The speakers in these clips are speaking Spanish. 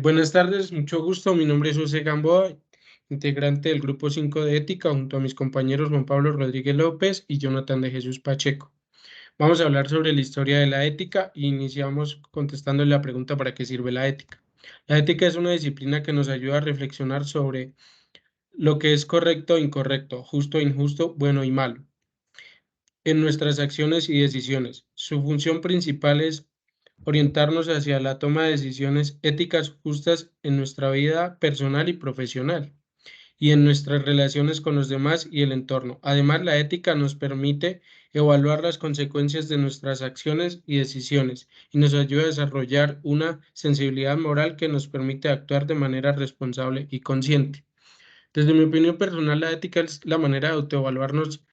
Buenas tardes, mucho gusto. Mi nombre es José Gamboa, integrante del Grupo 5 de Ética, junto a mis compañeros Juan Pablo Rodríguez López y Jonathan de Jesús Pacheco. Vamos a hablar sobre la historia de la ética e iniciamos contestándole la pregunta ¿para qué sirve la ética? La ética es una disciplina que nos ayuda a reflexionar sobre lo que es correcto e incorrecto, justo e injusto, bueno y malo en nuestras acciones y decisiones. Su función principal es orientarnos hacia la toma de decisiones éticas justas en nuestra vida personal y profesional y en nuestras relaciones con los demás y el entorno. Además, la ética nos permite evaluar las consecuencias de nuestras acciones y decisiones y nos ayuda a desarrollar una sensibilidad moral que nos permite actuar de manera responsable y consciente. Desde mi opinión personal, la ética es la manera de autoevaluarnos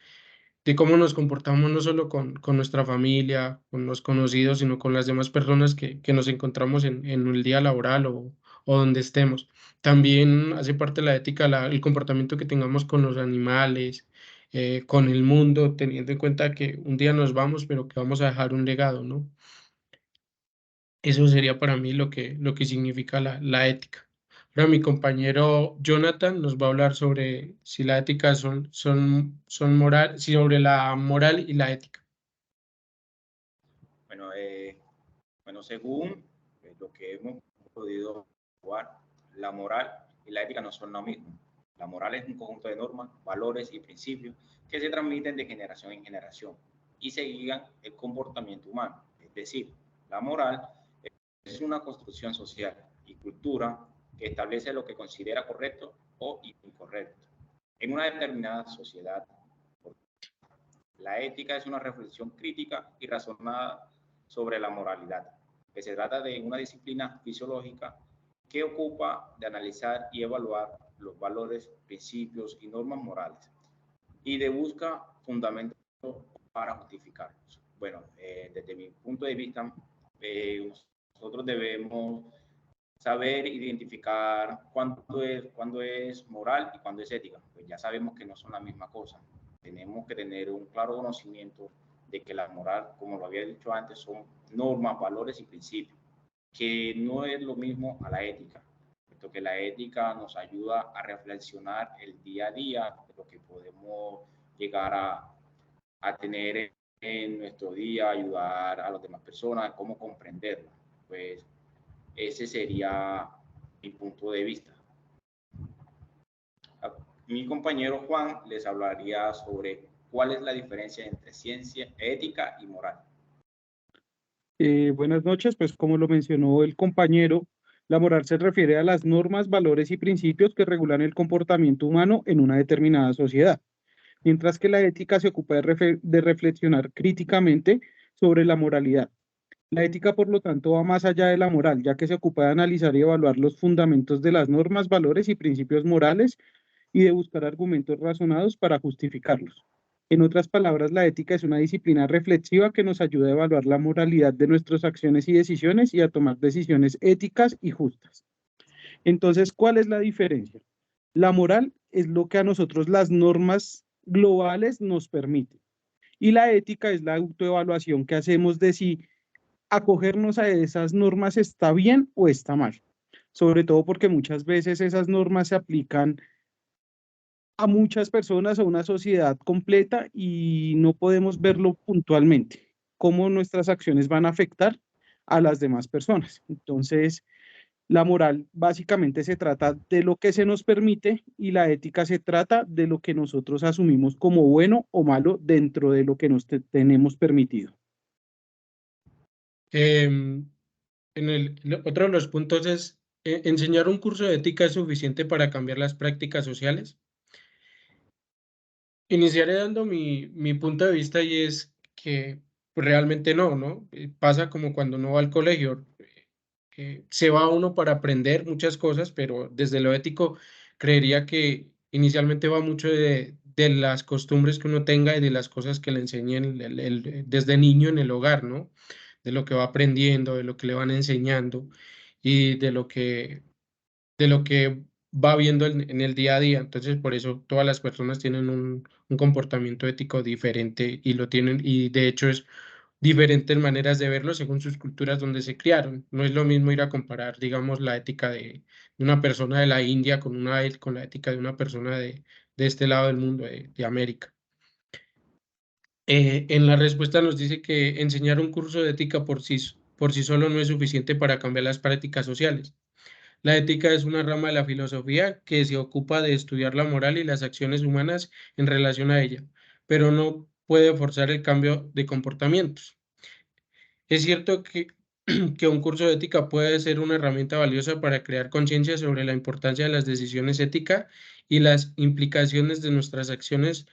de cómo nos comportamos no solo con nuestra familia, con los conocidos, sino con las demás personas que nos encontramos en el día laboral o donde estemos. También hace parte de la ética el comportamiento que tengamos con los animales, con el mundo, teniendo en cuenta que un día nos vamos, pero que vamos a dejar un legado, ¿no? Eso sería para mí lo que significa la ética. Ahora mi compañero Jonathan nos va a hablar sobre si la ética son moral, sobre la moral y la ética. Bueno, según lo que hemos podido probar, la moral y la ética no son lo mismo. La moral es un conjunto de normas, valores y principios que se transmiten de generación en generación y se guían el comportamiento humano. Es decir, la moral es una construcción social y cultura que establece lo que considera correcto o incorrecto en una determinada sociedad. La ética es una reflexión crítica y razonada sobre la moralidad, que se trata de una disciplina fisiológica que ocupa de analizar y evaluar los valores, principios y normas morales y de busca fundamentos para justificarlos. Bueno, desde mi punto de vista, nosotros debemos saber identificar cuándo es moral y cuándo es ética. Pues ya sabemos que no son la misma cosa. Tenemos que tener un claro conocimiento de que la moral, como lo había dicho antes, son normas, valores y principios, que no es lo mismo a la ética, puesto que la ética nos ayuda a reflexionar el día a día de lo que podemos llegar a tener en nuestro día, ayudar a las demás personas, cómo comprenderla. Pues ese sería mi punto de vista. Mi compañero Juan les hablaría sobre cuál es la diferencia entre ciencia, ética y moral. Buenas noches, pues como lo mencionó el compañero, la moral se refiere a las normas, valores y principios que regulan el comportamiento humano en una determinada sociedad, mientras que la ética se ocupa de reflexionar críticamente sobre la moralidad. La ética, por lo tanto, va más allá de la moral, ya que se ocupa de analizar y evaluar los fundamentos de las normas, valores y principios morales y de buscar argumentos razonados para justificarlos. En otras palabras, la ética es una disciplina reflexiva que nos ayuda a evaluar la moralidad de nuestras acciones y decisiones y a tomar decisiones éticas y justas. Entonces, ¿cuál es la diferencia? La moral es lo que a nosotros las normas globales nos permiten y la ética es la autoevaluación que hacemos de si acogernos a esas normas está bien o está mal. Sobre todo porque muchas veces esas normas se aplican a muchas personas, a una sociedad completa y no podemos verlo puntualmente, cómo nuestras acciones van a afectar a las demás personas. Entonces, la moral básicamente se trata de lo que se nos permite y la ética se trata de lo que nosotros asumimos como bueno o malo dentro de lo que nos tenemos permitido. Otro de los puntos es, ¿enseñar un curso de ética es suficiente para cambiar las prácticas sociales? Iniciaré dando mi punto de vista y es que pues, realmente no, ¿no? Pasa como cuando uno va al colegio, se va uno para aprender muchas cosas, pero desde lo ético creería que inicialmente va mucho de las costumbres que uno tenga y de las cosas que le enseñen desde niño en el hogar, ¿no? De lo que va aprendiendo, de lo que le van enseñando y de lo que va viendo en el día a día. Entonces, por eso todas las personas tienen un comportamiento ético diferente y lo tienen, y de hecho es diferentes maneras de verlo según sus culturas donde se criaron. No es lo mismo ir a comparar, digamos, la ética de una persona de la India con la ética de una persona de este lado del mundo, de América. En la respuesta nos dice que enseñar un curso de ética por sí solo no es suficiente para cambiar las prácticas sociales. La ética es una rama de la filosofía que se ocupa de estudiar la moral y las acciones humanas en relación a ella, pero no puede forzar el cambio de comportamientos. Es cierto que un curso de ética puede ser una herramienta valiosa para crear conciencia sobre la importancia de las decisiones éticas y las implicaciones de nuestras acciones,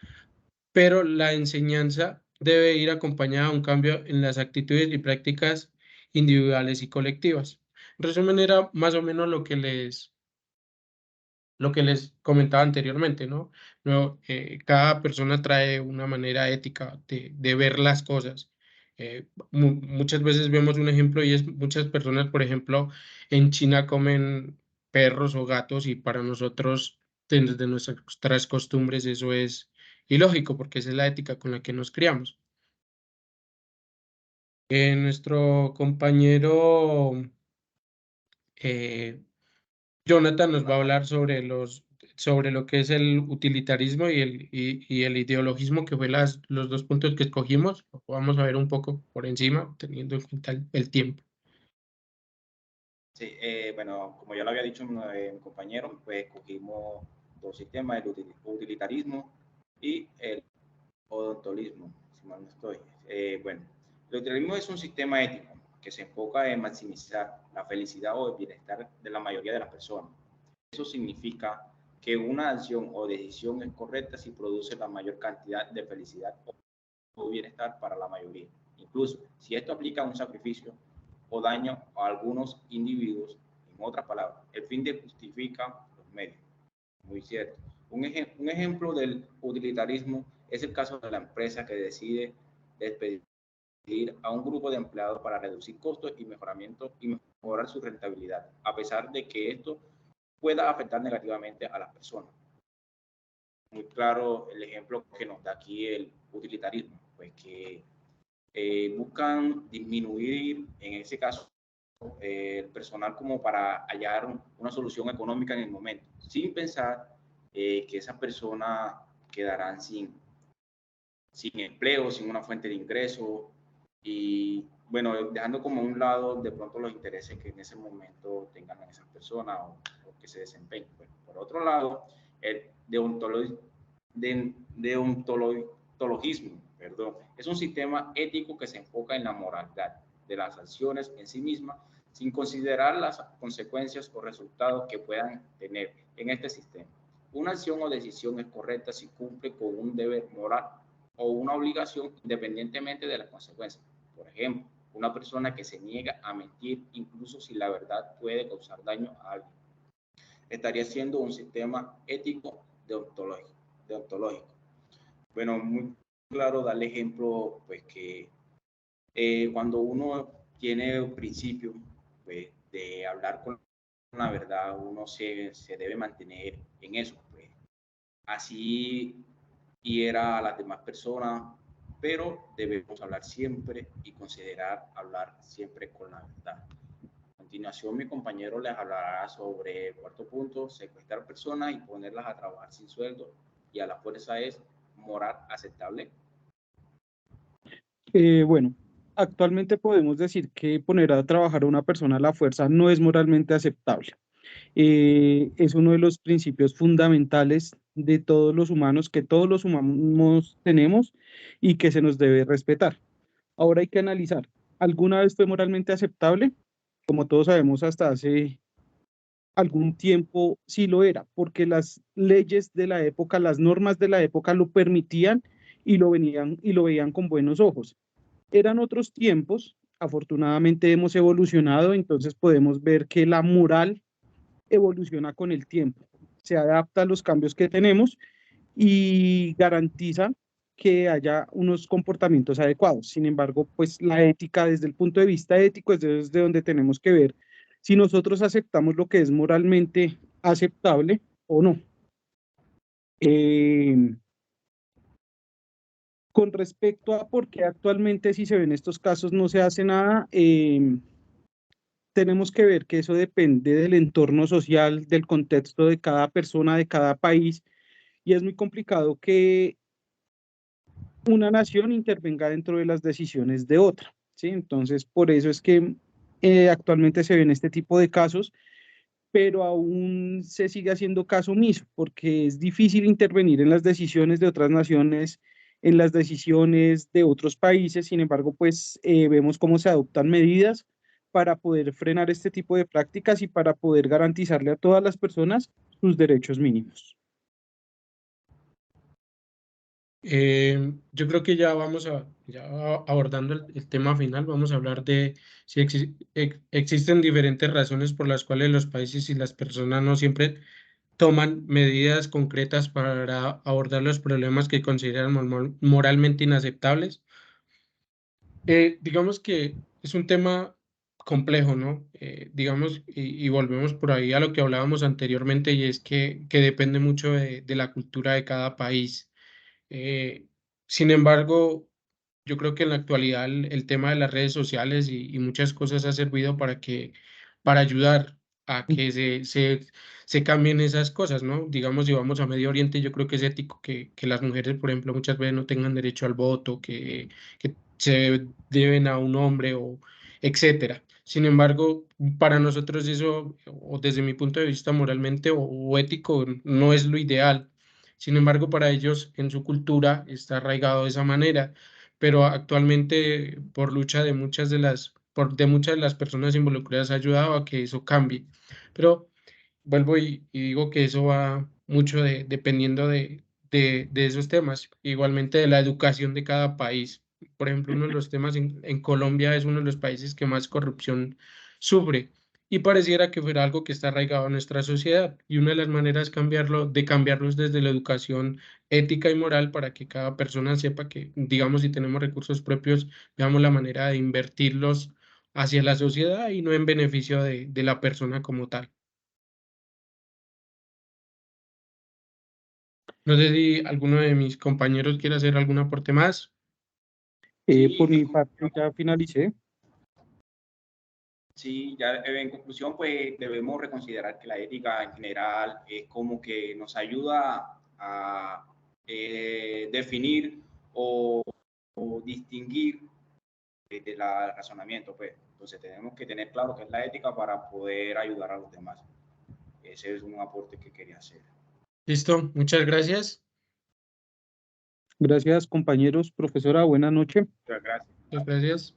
pero la enseñanza debe ir acompañada de un cambio en las actitudes y prácticas individuales y colectivas. En resumen, era más o menos lo que les comentaba anteriormente, ¿no? Cada persona trae una manera ética de ver las cosas. Muchas veces vemos un ejemplo y es muchas personas, por ejemplo, en China comen perros o gatos y para nosotros, desde nuestras costumbres, eso es ilógico porque esa es la ética con la que nos criamos. Nuestro compañero eh, Jonathan nos va a hablar sobre lo que es el utilitarismo y el ideologismo, que fue los dos puntos que escogimos. Lo vamos a ver un poco por encima, teniendo en cuenta el tiempo. Sí, bueno, como ya lo había dicho mi compañero, pues escogimos dos sistemas, el utilitarismo y el odontolismo, si mal no estoy. Bueno, el utilitarismo es un sistema ético que se enfoca en maximizar la felicidad o el bienestar de la mayoría de las personas. Eso significa que una acción o decisión es correcta si produce la mayor cantidad de felicidad o bienestar para la mayoría. Incluso si esto aplica un sacrificio o daño a algunos individuos, en otras palabras, el fin justifica los medios. Muy cierto. Un ejemplo del utilitarismo es el caso de la empresa que decide despedir a un grupo de empleados para reducir costos y mejorar su rentabilidad, a pesar de que esto pueda afectar negativamente a las personas. Muy claro el ejemplo que nos da aquí el utilitarismo, pues que buscan disminuir, en ese caso, el personal como para hallar una solución económica en el momento, sin pensar que esas personas quedarán sin empleo, sin una fuente de ingreso y, bueno, dejando como a un lado de pronto los intereses que en ese momento tengan esas personas o que se desempeñen. Bueno, por otro lado, el deontologismo, perdón, es un sistema ético que se enfoca en la moralidad de las acciones en sí mismas, sin considerar las consecuencias o resultados que puedan tener en este sistema. Una acción o decisión es correcta si cumple con un deber moral o una obligación independientemente de las consecuencias. Por ejemplo, una persona que se niega a mentir incluso si la verdad puede causar daño a alguien, estaría siendo un sistema ético deontológico. Bueno, muy claro darle ejemplo, pues que cuando uno tiene un principio pues, de hablar con la verdad, uno se debe mantener en eso. Pues. Así hiera a las demás personas, pero debemos hablar siempre y considerar hablar siempre con la verdad. A continuación, mi compañero les hablará sobre el cuarto punto, secuestrar personas y ponerlas a trabajar sin sueldo y a la fuerza es moral aceptable. Bueno, actualmente podemos decir que poner a trabajar a una persona a la fuerza no es moralmente aceptable. Es uno de los principios fundamentales de todos los humanos, que todos los humanos tenemos y que se nos debe respetar. Ahora hay que analizar, ¿alguna vez fue moralmente aceptable? Como todos sabemos, hasta hace algún tiempo sí lo era, porque las leyes de la época, las normas de la época lo permitían y lo veían con buenos ojos. Eran otros tiempos, afortunadamente hemos evolucionado, entonces podemos ver que la moral evoluciona con el tiempo, se adapta a los cambios que tenemos y garantiza que haya unos comportamientos adecuados. Sin embargo, pues la ética desde el punto de vista ético es desde donde tenemos que ver si nosotros aceptamos lo que es moralmente aceptable o no. Eh, Con respecto a por qué actualmente si se ven estos casos no se hace nada, tenemos que ver que eso depende del entorno social, del contexto de cada persona, de cada país, y es muy complicado que una nación intervenga dentro de las decisiones de otra, ¿sí? Entonces, por eso es que actualmente se ven este tipo de casos, pero aún se sigue haciendo caso omiso, porque es difícil intervenir en las decisiones de otras naciones, en las decisiones de otros países. Sin embargo, pues vemos cómo se adoptan medidas para poder frenar este tipo de prácticas y para poder garantizarle a todas las personas sus derechos mínimos. Yo creo que ya abordando el tema final, vamos a hablar de si existen diferentes razones por las cuales los países y las personas no siempre toman medidas concretas para abordar los problemas que consideran moralmente inaceptables. Digamos que es un tema complejo, ¿no? Digamos, y volvemos por ahí a lo que hablábamos anteriormente, y es que depende mucho de la cultura de cada país. Eh, Sin embargo, yo creo que en la actualidad el tema de las redes sociales y muchas cosas ha servido para ayudar a que se cambien esas cosas, ¿no? Digamos, si vamos a Medio Oriente, yo creo que es ético que las mujeres, por ejemplo, muchas veces no tengan derecho al voto, que se deben a un hombre o etcétera. Sin embargo, para nosotros eso, o desde mi punto de vista moralmente o ético, no es lo ideal. Sin embargo, para ellos en su cultura está arraigado de esa manera, pero actualmente por lucha de de muchas de las personas involucradas ha ayudado a que eso cambie. Pero vuelvo y digo que eso va mucho dependiendo de esos temas, igualmente de la educación de cada país. Por ejemplo, uno de los temas en Colombia es uno de los países que más corrupción sufre y pareciera que fuera algo que está arraigado en nuestra sociedad. Y una de las maneras de cambiarlos desde la educación ética y moral para que cada persona sepa que, digamos, si tenemos recursos propios, veamos la manera de invertirlos hacia la sociedad y no en beneficio de la persona como tal. No sé si alguno de mis compañeros quiere hacer algún aporte más. Por Sí, mi parte ya finalicé. sí, ya en conclusión, pues debemos reconsiderar que la ética en general es como que nos ayuda a definir o distinguir del razonamiento, pues. Entonces tenemos que tener claro qué es la ética para poder ayudar a los demás. Ese es un aporte que quería hacer. Listo, muchas gracias. Gracias, compañeros. Profesora, buena noche. Muchas gracias. Muchas gracias.